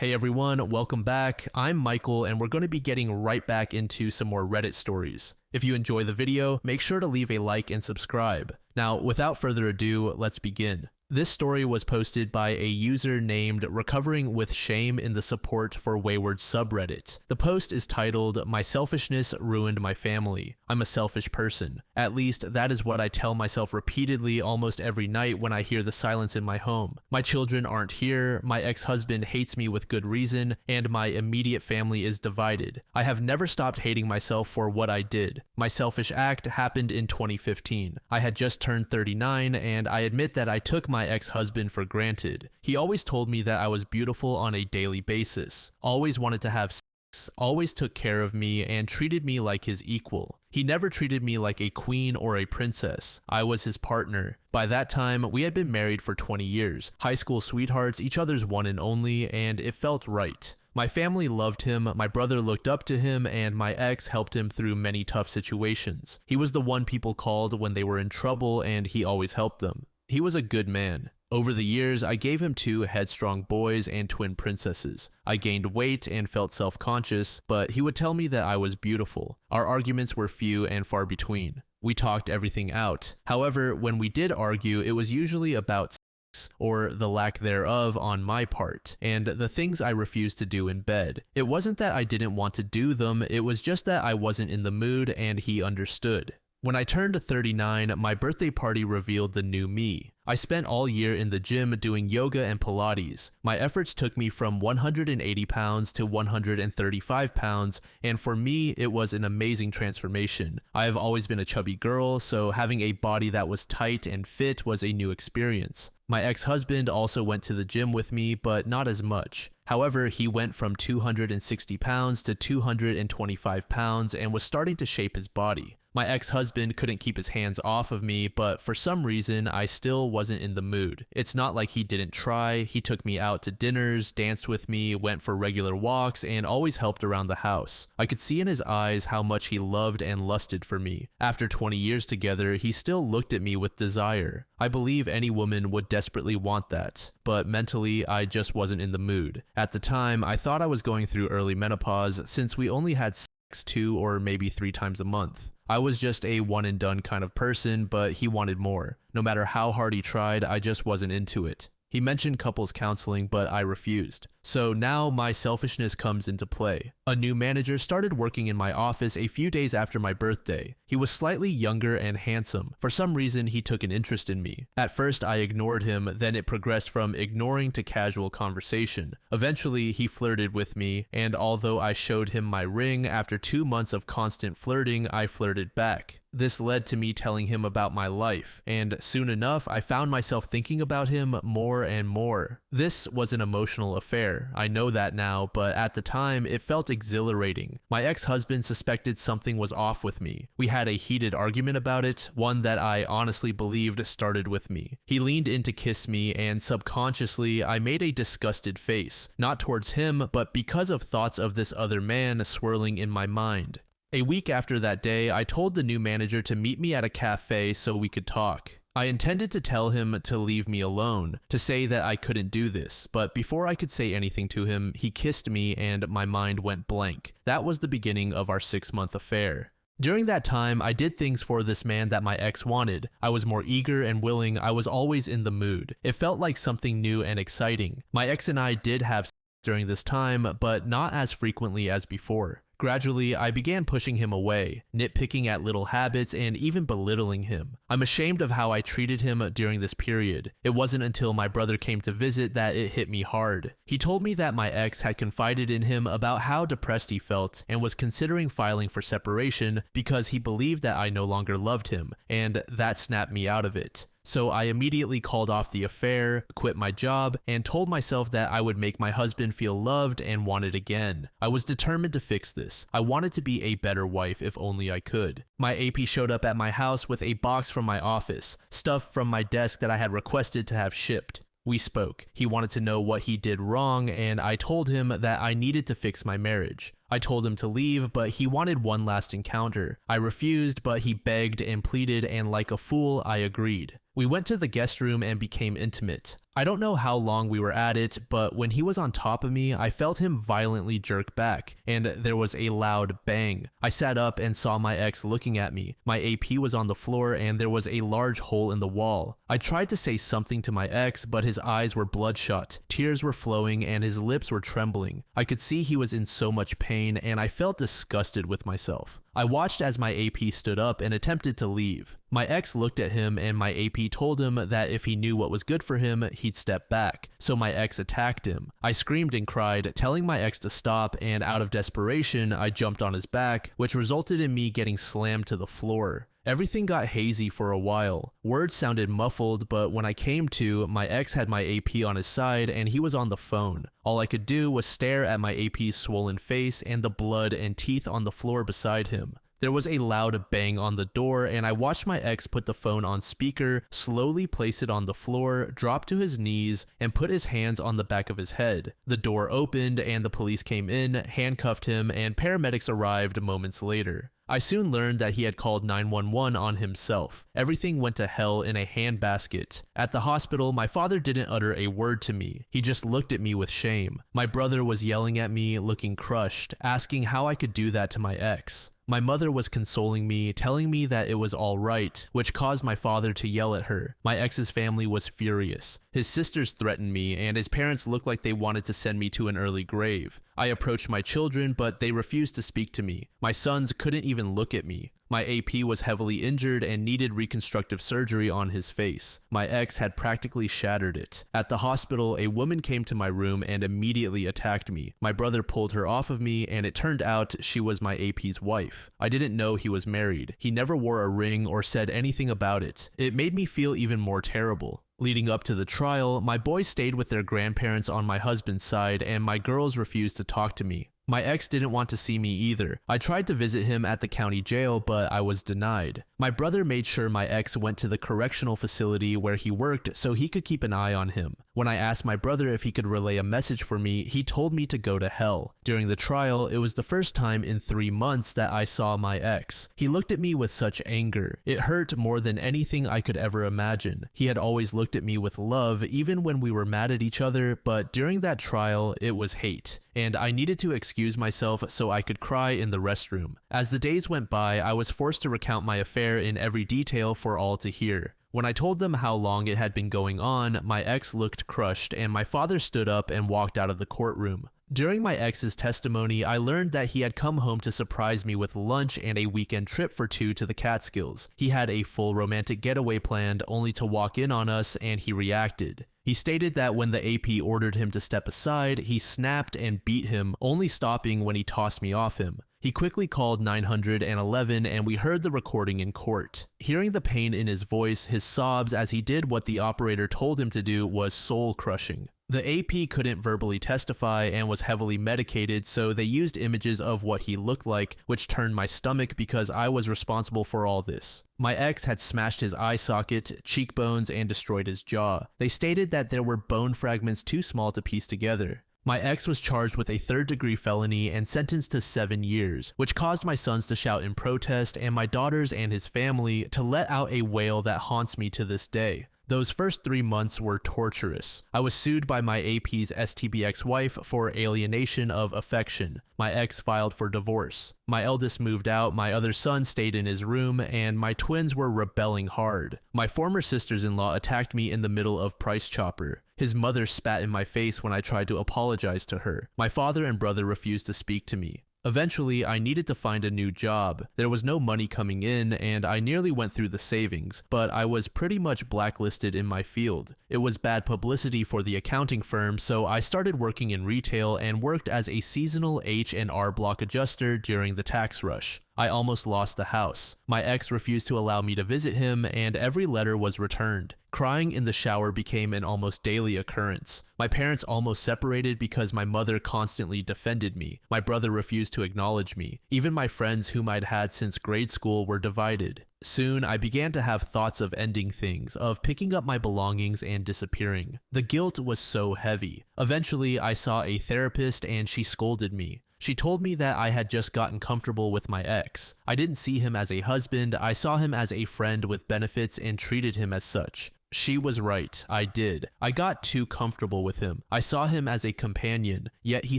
Hey everyone, welcome back. I'm Michael and we're going to be getting right back into some more Reddit stories. If you enjoy the video, make sure to leave a like and subscribe. Now, without further ado, let's begin. This story was posted by a user named Recovering with Shame in the Support for Wayward subreddit. The post is titled, "My selfishness ruined my family. I'm a selfish person. At least that is what I tell myself repeatedly almost every night when I hear the silence in my home. My children aren't here, my ex-husband hates me with good reason, and my immediate family is divided. I have never stopped hating myself for what I did. My selfish act happened in 2015. I had just turned 39 and I admit that I took my ex-husband for granted. He always told me that I was beautiful on a daily basis, always wanted to have sex, always took care of me and treated me like his equal. He never treated me like a queen or a princess. I was his partner. By that time, we had been married for 20 years, high school sweethearts, each other's one and only, and it felt right. My family loved him, my brother looked up to him, and my ex helped him through many tough situations. He was the one people called when they were in trouble, and he always helped them. He was a good man. Over the years, I gave him 2 headstrong boys and twin princesses. I gained weight and felt self-conscious, but he would tell me that I was beautiful. Our arguments were few and far between. We talked everything out. However, when we did argue, it was usually about sex, or the lack thereof on my part, and the things I refused to do in bed. It wasn't that I didn't want to do them, it was just that I wasn't in the mood and he understood. When I turned 39, my birthday party revealed the new me. I spent all year in the gym doing yoga and Pilates. My efforts took me from 180 pounds to 135 pounds, and for me, it was an amazing transformation. I have always been a chubby girl, so having a body that was tight and fit was a new experience. My ex-husband also went to the gym with me, but not as much. However, he went from 260 pounds to 225 pounds and was starting to shape his body. My ex-husband couldn't keep his hands off of me, but for some reason, I still wasn't in the mood. It's not like he didn't try. He took me out to dinners, danced with me, went for regular walks, and always helped around the house. I could see in his eyes how much he loved and lusted for me. After 20 years together, he still looked at me with desire. I believe any woman would desperately want that, but mentally, I just wasn't in the mood. At the time, I thought I was going through early menopause since we only had sex 2 or maybe 3 times a month. I was just a one and done kind of person, but he wanted more. No matter how hard he tried, I just wasn't into it. He mentioned couples counseling, but I refused. So now my selfishness comes into play. A new manager started working in my office a few days after my birthday. He was slightly younger and handsome. For some reason, he took an interest in me. At first, I ignored him, then it progressed from ignoring to casual conversation. Eventually, he flirted with me, and although I showed him my ring, after 2 months of constant flirting, I flirted back. This led to me telling him about my life, and soon enough, I found myself thinking about him more and more. This was an emotional affair. I know that now, but at the time, it felt exhilarating. My ex-husband suspected something was off with me. We had a heated argument about it, one that I honestly believed started with me. He leaned in to kiss me, and subconsciously, I made a disgusted face, not towards him, but because of thoughts of this other man swirling in my mind. A week after that day, I told the new manager to meet me at a cafe so we could talk. I intended to tell him to leave me alone, to say that I couldn't do this, but before I could say anything to him, he kissed me and my mind went blank. That was the beginning of our 6-month affair. During that time, I did things for this man that my ex wanted. I was more eager and willing, I was always in the mood. It felt like something new and exciting. My ex and I did have sex during this time, but not as frequently as before. Gradually, I began pushing him away, nitpicking at little habits, and even belittling him. I'm ashamed of how I treated him during this period. It wasn't until my brother came to visit that it hit me hard. He told me that my ex had confided in him about how depressed he felt and was considering filing for separation because he believed that I no longer loved him, and that snapped me out of it. So I immediately called off the affair, quit my job, and told myself that I would make my husband feel loved and wanted again. I was determined to fix this. I wanted to be a better wife if only I could. My AP showed up at my house with a box from my office, stuff from my desk that I had requested to have shipped. We spoke. He wanted to know what he did wrong, and I told him that I needed to fix my marriage. I told him to leave, but he wanted one last encounter. I refused, but he begged and pleaded, and like a fool, I agreed. We went to the guest room and became intimate. I don't know how long we were at it, but when he was on top of me, I felt him violently jerk back, and there was a loud bang. I sat up and saw my ex looking at me. My AP was on the floor and there was a large hole in the wall. I tried to say something to my ex, but his eyes were bloodshot, tears were flowing, and his lips were trembling. I could see he was in so much pain, and I felt disgusted with myself. I watched as my AP stood up and attempted to leave. My ex looked at him and my AP told him that if he knew what was good for him, he'd step back, so my ex attacked him. I screamed and cried, telling my ex to stop, and out of desperation, I jumped on his back, which resulted in me getting slammed to the floor. Everything got hazy for a while. Words sounded muffled, but when I came to, my ex had my AP on his side and he was on the phone. All I could do was stare at my AP's swollen face and the blood and teeth on the floor beside him. There was a loud bang on the door and I watched my ex put the phone on speaker, slowly place it on the floor, drop to his knees, and put his hands on the back of his head. The door opened and the police came in, handcuffed him, and paramedics arrived moments later. I soon learned that he had called 911 on himself. Everything went to hell in a handbasket. At the hospital, my father didn't utter a word to me. He just looked at me with shame. My brother was yelling at me, looking crushed, asking how I could do that to my ex. My mother was consoling me, telling me that it was all right, which caused my father to yell at her. My ex's family was furious. His sisters threatened me, and his parents looked like they wanted to send me to an early grave. I approached my children, but they refused to speak to me. My sons couldn't even look at me. My AP was heavily injured and needed reconstructive surgery on his face. My ex had practically shattered it. At the hospital, a woman came to my room and immediately attacked me. My brother pulled her off of me, and it turned out she was my AP's wife. I didn't know he was married. He never wore a ring or said anything about it. It made me feel even more terrible. Leading up to the trial, my boys stayed with their grandparents on my husband's side, and my girls refused to talk to me. My ex didn't want to see me either. I tried to visit him at the county jail, but I was denied. My brother made sure my ex went to the correctional facility where he worked so he could keep an eye on him. When I asked my brother if he could relay a message for me, he told me to go to hell. During the trial, it was the first time in 3 months that I saw my ex. He looked at me with such anger. It hurt more than anything I could ever imagine. He had always looked at me with love, even when we were mad at each other, but during that trial, it was hate. And I needed to excuse myself so I could cry in the restroom. As the days went by, I was forced to recount my affair in every detail for all to hear. When I told them how long it had been going on, my ex looked crushed and my father stood up and walked out of the courtroom. During my ex's testimony, I learned that he had come home to surprise me with lunch and a weekend trip for 2 to the Catskills. He had a full romantic getaway planned only to walk in on us, and he reacted. He stated that when the AP ordered him to step aside, he snapped and beat him, only stopping when he tossed me off him. He quickly called 911 and we heard the recording in court. Hearing the pain in his voice, his sobs as he did what the operator told him to do was soul-crushing. The AP couldn't verbally testify and was heavily medicated, so they used images of what he looked like, which turned my stomach because I was responsible for all this. My ex had smashed his eye socket, cheekbones, and destroyed his jaw. They stated that there were bone fragments too small to piece together. My ex was charged with a 3rd-degree felony and sentenced to 7 years, which caused my sons to shout in protest and my daughters and his family to let out a wail that haunts me to this day. Those first 3 months were torturous. I was sued by my AP's STB ex-wife for alienation of affection. My ex filed for divorce. My eldest moved out, my other son stayed in his room, and my twins were rebelling hard. My former sisters-in-law attacked me in the middle of Price Chopper. His mother spat in my face when I tried to apologize to her. My father and brother refused to speak to me. Eventually, I needed to find a new job. There was no money coming in, and I nearly went through the savings, but I was pretty much blacklisted in my field. It was bad publicity for the accounting firm, so I started working in retail and worked as a seasonal H&R Block adjuster during the tax rush. I almost lost the house. My ex refused to allow me to visit him, and every letter was returned. Crying in the shower became an almost daily occurrence. My parents almost separated because my mother constantly defended me. My brother refused to acknowledge me. Even my friends whom I'd had since grade school were divided. Soon, I began to have thoughts of ending things, of picking up my belongings and disappearing. The guilt was so heavy. Eventually, I saw a therapist and she scolded me. She told me that I had just gotten comfortable with my ex. I didn't see him as a husband, I saw him as a friend with benefits and treated him as such. She was right, I did. I got too comfortable with him. I saw him as a companion, yet he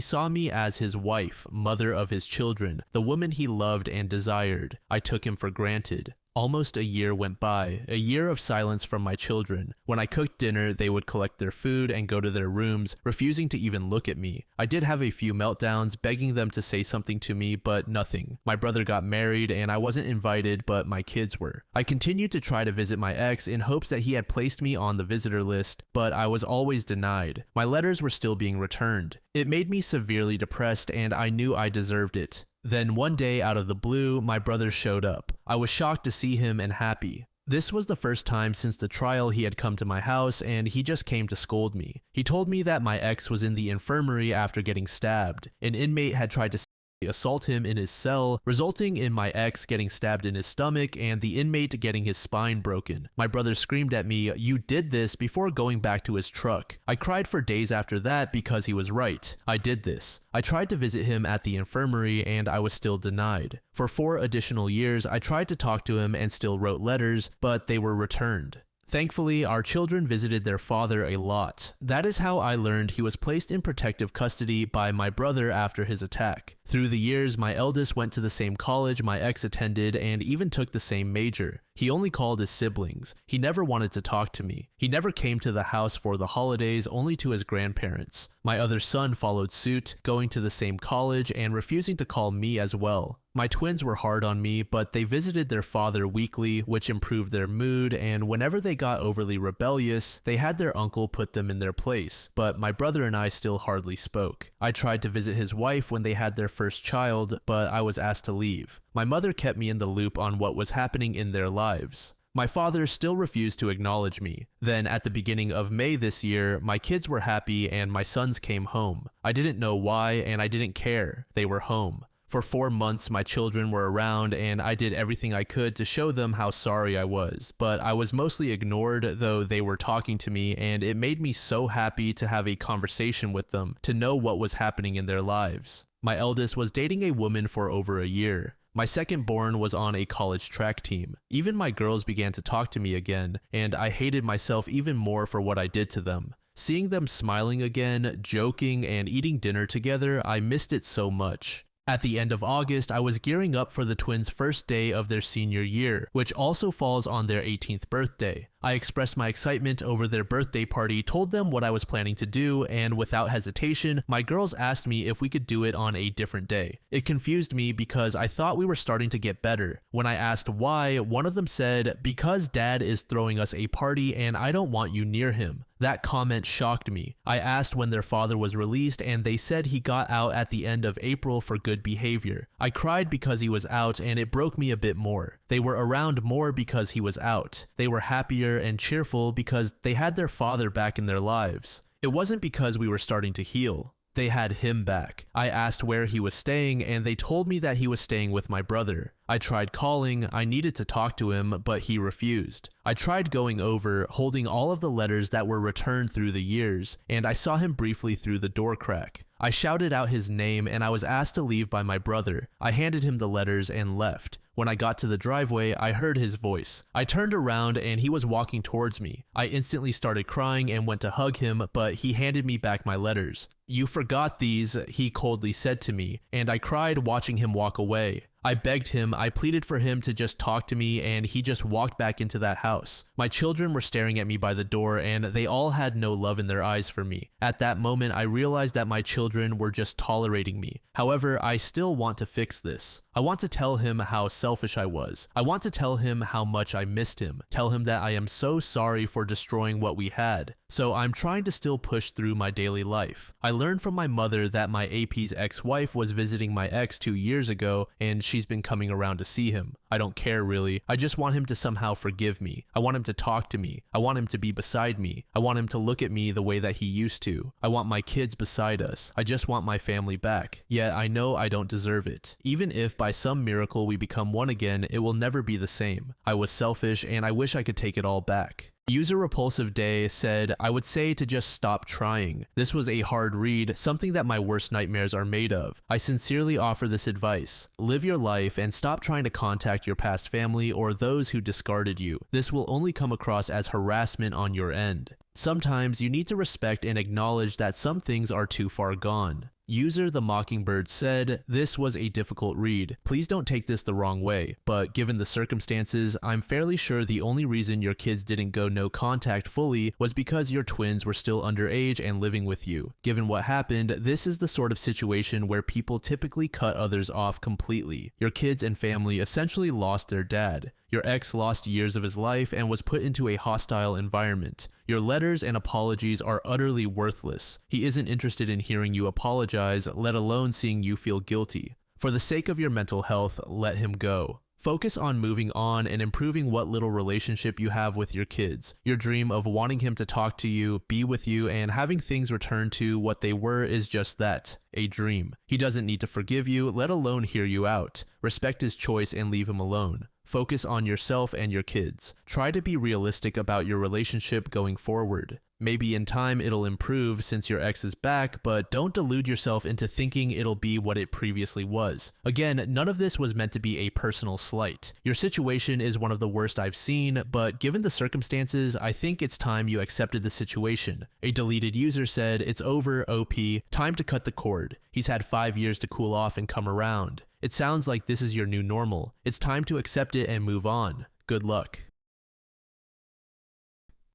saw me as his wife, mother of his children, the woman he loved and desired. I took him for granted. Almost a year went by, a year of silence from my children. When I cooked dinner, they would collect their food and go to their rooms, refusing to even look at me. I did have a few meltdowns, begging them to say something to me, but nothing. My brother got married and I wasn't invited, but my kids were. I continued to try to visit my ex in hopes that he had placed me on the visitor list, but I was always denied. My letters were still being returned. It made me severely depressed and I knew I deserved it. Then one day, out of the blue, my brother showed up. I was shocked to see him and happy. This was the first time since the trial he had come to my house, and he just came to scold me. He told me that my ex was in the infirmary after getting stabbed. An inmate had tried to assault him in his cell, resulting in my ex getting stabbed in his stomach and the inmate getting his spine broken. My brother screamed at me, "You did this," before going back to his truck. I cried for days after that because he was right. I did this. I tried to visit him at the infirmary and I was still denied. For 4 additional years, I tried to talk to him and still wrote letters, but they were returned. Thankfully, our children visited their father a lot. That is how I learned he was placed in protective custody by my brother after his attack. Through the years, my eldest went to the same college my ex attended and even took the same major. He only called his siblings. He never wanted to talk to me. He never came to the house for the holidays, only to his grandparents. My other son followed suit, going to the same college and refusing to call me as well. My twins were hard on me, but they visited their father weekly, which improved their mood, and whenever they got overly rebellious, they had their uncle put them in their place, but my brother and I still hardly spoke. I tried to visit his wife when they had their first child, but I was asked to leave. My mother kept me in the loop on what was happening in their lives. My father still refused to acknowledge me. Then at the beginning of May this year, my kids were happy and my sons came home. I didn't know why and I didn't care. They were home. For 4 months, my children were around and I did everything I could to show them how sorry I was, but I was mostly ignored, though they were talking to me, and it made me so happy to have a conversation with them, to know what was happening in their lives. My eldest was dating a woman for over a year. My second born was on a college track team. Even my girls began to talk to me again, and I hated myself even more for what I did to them. Seeing them smiling again, joking, and eating dinner together, I missed it so much. At the end of August, I was gearing up for the twins' first day of their senior year, which also falls on their 18th birthday. I expressed my excitement over their birthday party, told them what I was planning to do, and without hesitation, my girls asked me if we could do it on a different day. It confused me because I thought we were starting to get better. When I asked why, one of them said, "Because Dad is throwing us a party and I don't want you near him." That comment shocked me. I asked when their father was released and they said he got out at the end of April for good behavior. I cried because he was out and it broke me a bit more. They were around more because he was out. They were happier and cheerful because they had their father back in their lives. It wasn't because we were starting to heal. They had him back. I asked where he was staying and they told me that he was staying with my brother. I tried calling, I needed to talk to him, but he refused. I tried going over, holding all of the letters that were returned through the years, and I saw him briefly through the door crack. I shouted out his name and I was asked to leave by my brother. I handed him the letters and left. When I got to the driveway, I heard his voice. I turned around and he was walking towards me. I instantly started crying and went to hug him, but he handed me back my letters. "You forgot these," he coldly said to me, and I cried watching him walk away. I begged him, I pleaded for him to just talk to me, and he just walked back into that house. My children were staring at me by the door, and they all had no love in their eyes for me. At that moment, I realized that my children were just tolerating me. However, I still want to fix this. I want to tell him how selfish I was. I want to tell him how much I missed him. Tell him that I am so sorry for destroying what we had. So I'm trying to still push through my daily life. I learned from my mother that my AP's ex-wife was visiting my ex 2 years ago, and she's been coming around to see him. I don't care really. I just want him to somehow forgive me. I want him to talk to me. I want him to be beside me. I want him to look at me the way that he used to. I want my kids beside us. I just want my family back. Yet I know I don't deserve it. Even if by some miracle we become one again, it will never be the same. I was selfish and I wish I could take it all back. User Repulsive Day said, I would say to just stop trying. This was a hard read, something that my worst nightmares are made of. I sincerely offer this advice. Live your life and stop trying to contact your past family or those who discarded you. This will only come across as harassment on your end. Sometimes you need to respect and acknowledge that some things are too far gone. User The Mockingbird said, this was a difficult read. Please don't take this the wrong way, but given the circumstances, I'm fairly sure the only reason your kids didn't go no contact fully was because your twins were still underage and living with you. Given what happened, this is the sort of situation where people typically cut others off completely. Your kids and family essentially lost their dad. Your ex lost years of his life and was put into a hostile environment. Your letters and apologies are utterly worthless. He isn't interested in hearing you apologize, let alone seeing you feel guilty. For the sake of your mental health, let him go. Focus on moving on and improving what little relationship you have with your kids. Your dream of wanting him to talk to you, be with you, and having things return to what they were is just that, a dream. He doesn't need to forgive you, let alone hear you out. Respect his choice and leave him alone. Focus on yourself and your kids. Try to be realistic about your relationship going forward. Maybe in time it'll improve since your ex is back, but don't delude yourself into thinking it'll be what it previously was. Again, none of this was meant to be a personal slight. Your situation is one of the worst I've seen, but given the circumstances, I think it's time you accepted the situation. A deleted user said, it's over, OP, time to cut the cord. He's had 5 years to cool off and come around. It sounds like this is your new normal. It's time to accept it and move on. Good luck.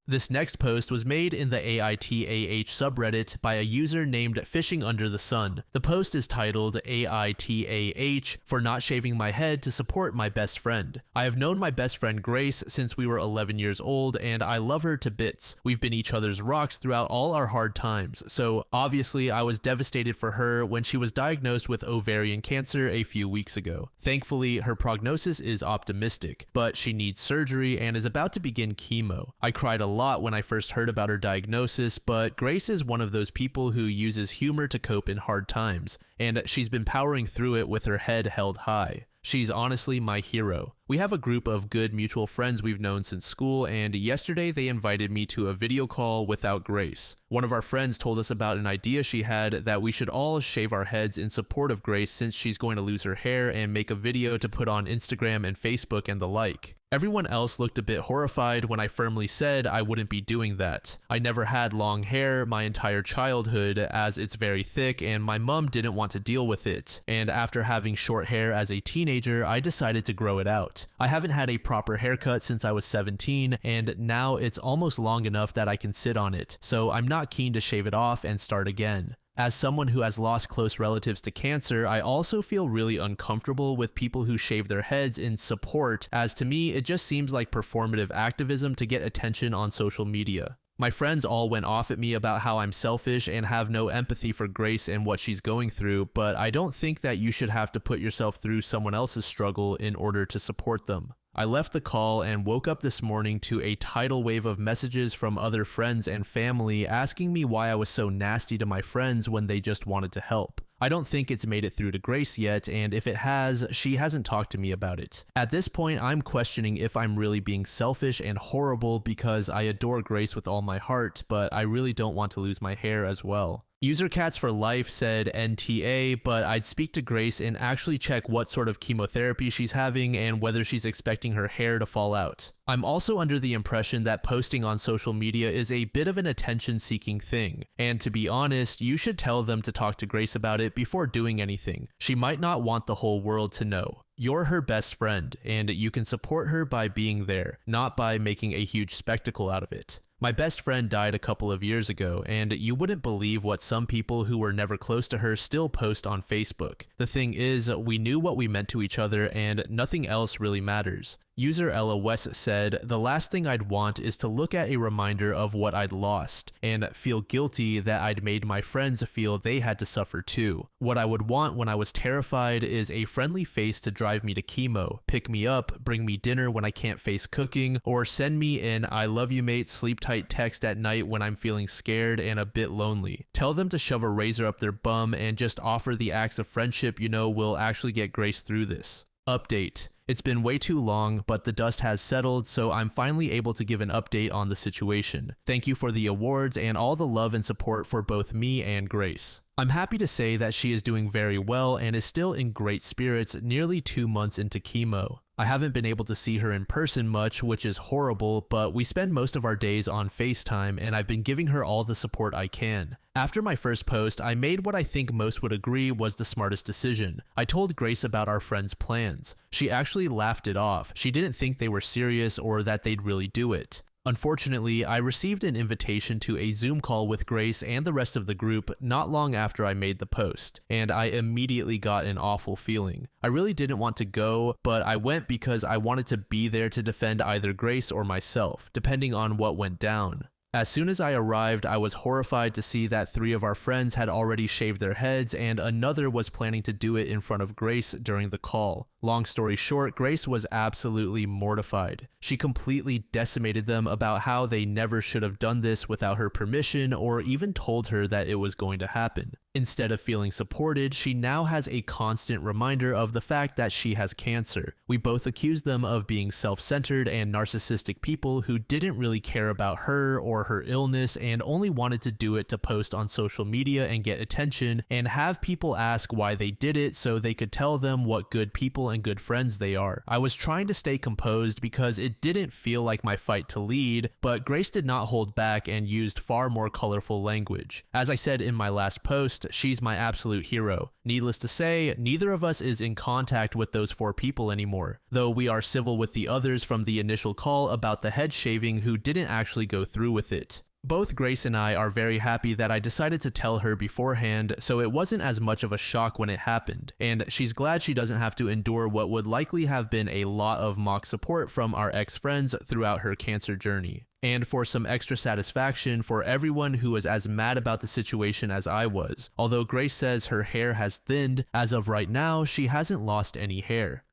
This next post was made in the AITAH subreddit by a user named Fishing Under the Sun. The post is titled AITAH for not shaving my head to support my best friend. I have known my best friend Grace since we were 11 years old and I love her to bits. We've been each other's rocks throughout all our hard times, so obviously I was devastated for her when she was diagnosed with ovarian cancer a few weeks ago. Thankfully, her prognosis is optimistic, but she needs surgery and is about to begin chemo. I cried a lot when I first heard about her diagnosis, but Grace is one of those people who uses humor to cope in hard times, and she's been powering through it with her head held high. She's honestly my hero. We have a group of good mutual friends we've known since school, and yesterday they invited me to a video call without Grace. One of our friends told us about an idea she had that we should all shave our heads in support of Grace since she's going to lose her hair and make a video to put on Instagram and Facebook and the like. Everyone else looked a bit horrified when I firmly said I wouldn't be doing that. I never had long hair my entire childhood as it's very thick and my mom didn't want to deal with it, and after having short hair as a teenager I decided to grow it out. I haven't had a proper haircut since I was 17 and now it's almost long enough that I can sit on it, so I'm not keen to shave it off and start again. As someone who has lost close relatives to cancer, I also feel really uncomfortable with people who shave their heads in support, as to me it just seems like performative activism to get attention on social media. My friends all went off at me about how I'm selfish and have no empathy for Grace and what she's going through, but I don't think that you should have to put yourself through someone else's struggle in order to support them. I left the call and woke up this morning to a tidal wave of messages from other friends and family asking me why I was so nasty to my friends when they just wanted to help. I don't think it's made it through to Grace yet, and if it has, she hasn't talked to me about it. At this point, I'm questioning if I'm really being selfish and horrible because I adore Grace with all my heart, but I really don't want to lose my hair as well. User Cats for Life said NTA, but I'd speak to Grace and actually check what sort of chemotherapy she's having and whether she's expecting her hair to fall out. I'm also under the impression that posting on social media is a bit of an attention-seeking thing, and to be honest, you should tell them to talk to Grace about it before doing anything. She might not want the whole world to know. You're her best friend, and you can support her by being there, not by making a huge spectacle out of it. My best friend died a couple of years ago, and you wouldn't believe what some people who were never close to her still post on Facebook. The thing is, we knew what we meant to each other, and nothing else really matters. User Ella West said, the last thing I'd want is to look at a reminder of what I'd lost and feel guilty that I'd made my friends feel they had to suffer too. What I would want when I was terrified is a friendly face to drive me to chemo, pick me up, bring me dinner when I can't face cooking, or send me an I love you mate sleep tight text at night when I'm feeling scared and a bit lonely. Tell them to shove a razor up their bum and just offer the acts of friendship you know will actually get Grace through this. Update. It's been way too long, but the dust has settled, so I'm finally able to give an update on the situation. Thank you for the awards and all the love and support for both me and Grace. I'm happy to say that she is doing very well and is still in great spirits nearly 2 months into chemo. I haven't been able to see her in person much, which is horrible, but we spend most of our days on FaceTime and I've been giving her all the support I can. After my first post, I made what I think most would agree was the smartest decision. I told Grace about our friend's plans. She actually laughed it off. She didn't think they were serious or that they'd really do it. Unfortunately, I received an invitation to a Zoom call with Grace and the rest of the group not long after I made the post, and I immediately got an awful feeling. I really didn't want to go, but I went because I wanted to be there to defend either Grace or myself, depending on what went down. As soon as I arrived, I was horrified to see that 3 of our friends had already shaved their heads and another was planning to do it in front of Grace during the call. Long story short, Grace was absolutely mortified. She completely decimated them about how they never should have done this without her permission or even told her that it was going to happen. Instead of feeling supported, she now has a constant reminder of the fact that she has cancer. We both accused them of being self-centered and narcissistic people who didn't really care about her or her illness and only wanted to do it to post on social media and get attention and have people ask why they did it so they could tell them what good people and good friends they are. I was trying to stay composed because it didn't feel like my fight to lead, but Grace did not hold back and used far more colorful language. As I said in my last post, she's my absolute hero. Needless to say, neither of us is in contact with those 4 people anymore, though we are civil with the others from the initial call about the head shaving who didn't actually go through with it. Both Grace and I are very happy that I decided to tell her beforehand, so it wasn't as much of a shock when it happened, and she's glad she doesn't have to endure what would likely have been a lot of mock support from our ex-friends throughout her cancer journey. And for some extra satisfaction for everyone who was as mad about the situation as I was, although Grace says her hair has thinned, as of right now, she hasn't lost any hair.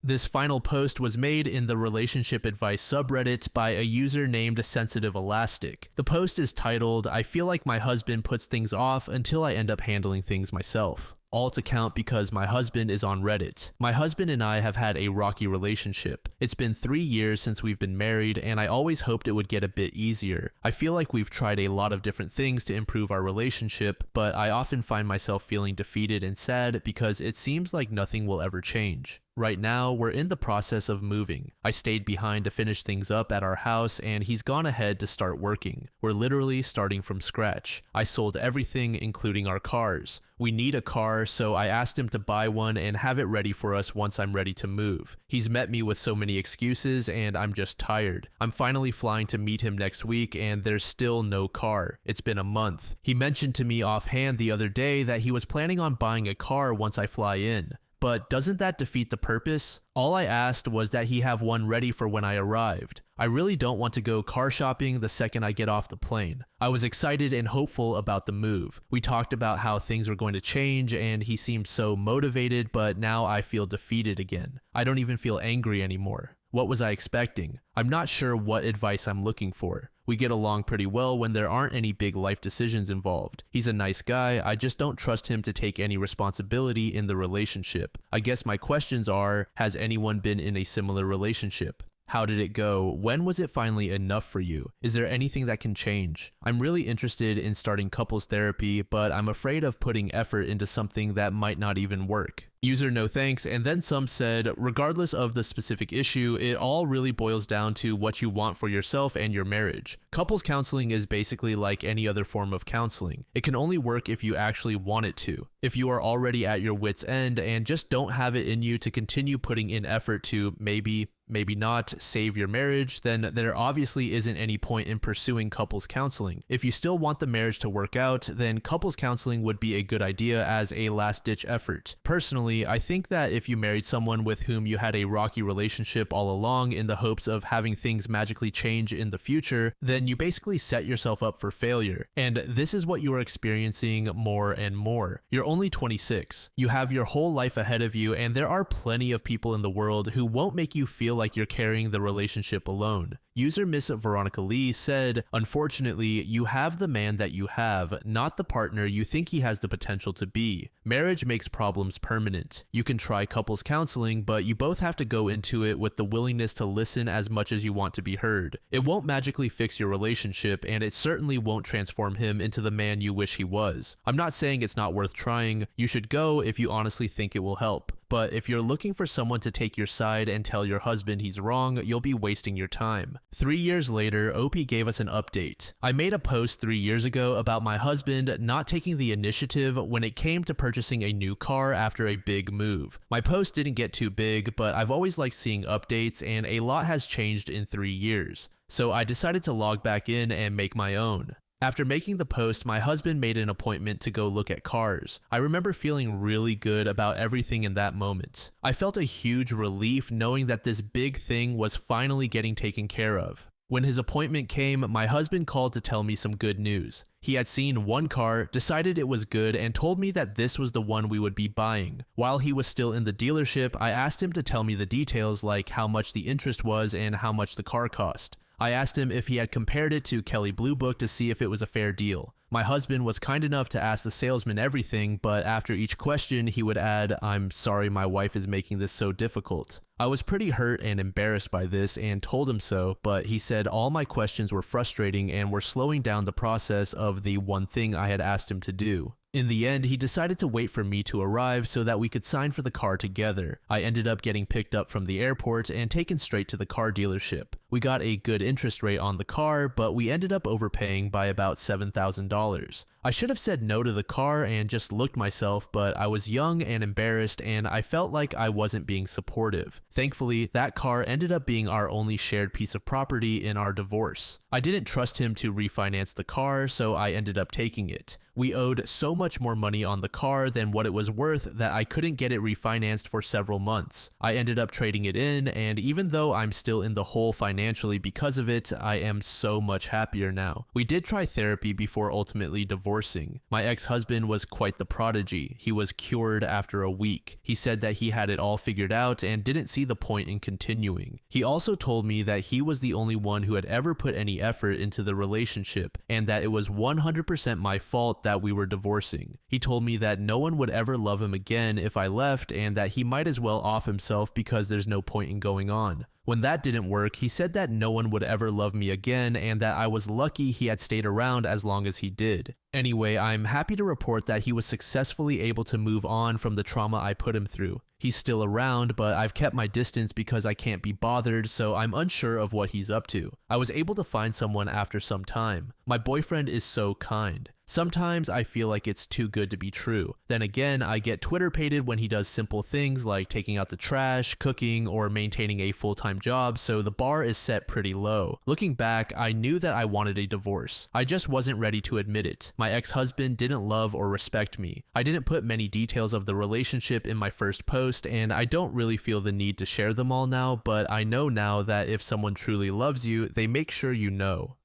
This final post was made in the relationship advice subreddit by a user named Sensitive Elastic. The post is titled, "I feel like my husband puts things off until I end up handling things myself. All to count because my husband is on Reddit. My husband and I have had a rocky relationship. It's been 3 years since we've been married and I always hoped it would get a bit easier. I feel like we've tried a lot of different things to improve our relationship, but I often find myself feeling defeated and sad because it seems like nothing will ever change. Right now, we're in the process of moving. I stayed behind to finish things up at our house and he's gone ahead to start working. We're literally starting from scratch. I sold everything, including our cars. We need a car, so I asked him to buy one and have it ready for us once I'm ready to move. He's met me with so many excuses and I'm just tired. I'm finally flying to meet him next week and there's still no car. It's been a month. He mentioned to me offhand the other day that he was planning on buying a car once I fly in. But doesn't that defeat the purpose? All I asked was that he have one ready for when I arrived. I really don't want to go car shopping the second I get off the plane. I was excited and hopeful about the move. We talked about how things were going to change and he seemed so motivated, but now I feel defeated again. I don't even feel angry anymore. What was I expecting? I'm not sure what advice I'm looking for. We get along pretty well when there aren't any big life decisions involved. He's a nice guy, I just don't trust him to take any responsibility in the relationship. I guess my questions are, has anyone been in a similar relationship? How did it go? When was it finally enough for you? Is there anything that can change? I'm really interested in starting couples therapy, but I'm afraid of putting effort into something that might not even work. User no thanks, and then some said, regardless of the specific issue, it all really boils down to what you want for yourself and your marriage. Couples counseling is basically like any other form of counseling. It can only work if you actually want it to. If you are already at your wit's end and just don't have it in you to continue putting in effort to maybe not save your marriage, then there obviously isn't any point in pursuing couples counseling. If you still want the marriage to work out, then couples counseling would be a good idea as a last-ditch effort. Personally, I think that if you married someone with whom you had a rocky relationship all along in the hopes of having things magically change in the future, then you basically set yourself up for failure. And this is what you are experiencing more and more. You're only 26. You have your whole life ahead of you, and there are plenty of people in the world who won't make you feel like like you're carrying the relationship alone. User Miss Veronica Lee said, "Unfortunately, you have the man that you have, not the partner you think he has the potential to be. Marriage makes problems permanent. You can try couples counseling, but you both have to go into it with the willingness to listen as much as you want to be heard. It won't magically fix your relationship, and it certainly won't transform him into the man you wish he was. I'm not saying it's not worth trying. You should go if you honestly think it will help. But if you're looking for someone to take your side and tell your husband he's wrong, you'll be wasting your time." 3 years later, Opie gave us an update. "I made a post 3 years ago about my husband not taking the initiative when it came to purchasing a new car after a big move. My post didn't get too big, but I've always liked seeing updates, and a lot has changed in 3 years. So I decided to log back in and make my own. After making the post, my husband made an appointment to go look at cars. I remember feeling really good about everything in that moment. I felt a huge relief knowing that this big thing was finally getting taken care of. When his appointment came, my husband called to tell me some good news. He had seen one car, decided it was good, and told me that this was the one we would be buying. While he was still in the dealership, I asked him to tell me the details like how much the interest was and how much the car cost. I asked him if he had compared it to Kelley Blue Book to see if it was a fair deal. My husband was kind enough to ask the salesman everything, but after each question, he would add, 'I'm sorry my wife is making this so difficult.' I was pretty hurt and embarrassed by this and told him so, but he said all my questions were frustrating and were slowing down the process of the one thing I had asked him to do. In the end, he decided to wait for me to arrive so that we could sign for the car together. I ended up getting picked up from the airport and taken straight to the car dealership. We got a good interest rate on the car, but we ended up overpaying by about $7,000. I should have said no to the car and just looked myself, but I was young and embarrassed and I felt like I wasn't being supportive. Thankfully, that car ended up being our only shared piece of property in our divorce. I didn't trust him to refinance the car, so I ended up taking it. We owed so much more money on the car than what it was worth that I couldn't get it refinanced for several months. I ended up trading it in, and even though I'm still in the hole financially because of it, I am so much happier now. We did try therapy before ultimately divorcing. My ex-husband was quite the prodigy. He was cured after a week. He said that he had it all figured out and didn't see the point in continuing. He also told me that he was the only one who had ever put any effort into the relationship, and that it was 100% my fault that we were divorcing. He told me that no one would ever love him again if I left and that he might as well off himself because there's no point in going on. When that didn't work, he said that no one would ever love me again and that I was lucky he had stayed around as long as he did. Anyway, I'm happy to report that he was successfully able to move on from the trauma I put him through. He's still around, but I've kept my distance because I can't be bothered, so I'm unsure of what he's up to. I was able to find someone after some time. My boyfriend is so kind. Sometimes I feel like it's too good to be true. Then again, I get Twitter-pated when he does simple things like taking out the trash, cooking, or maintaining a full-time job, so the bar is set pretty low. Looking back, I knew that I wanted a divorce. I just wasn't ready to admit it. My ex-husband didn't love or respect me. I didn't put many details of the relationship in my first post, and I don't really feel the need to share them all now, but I know now that if someone truly loves you, they make sure you know.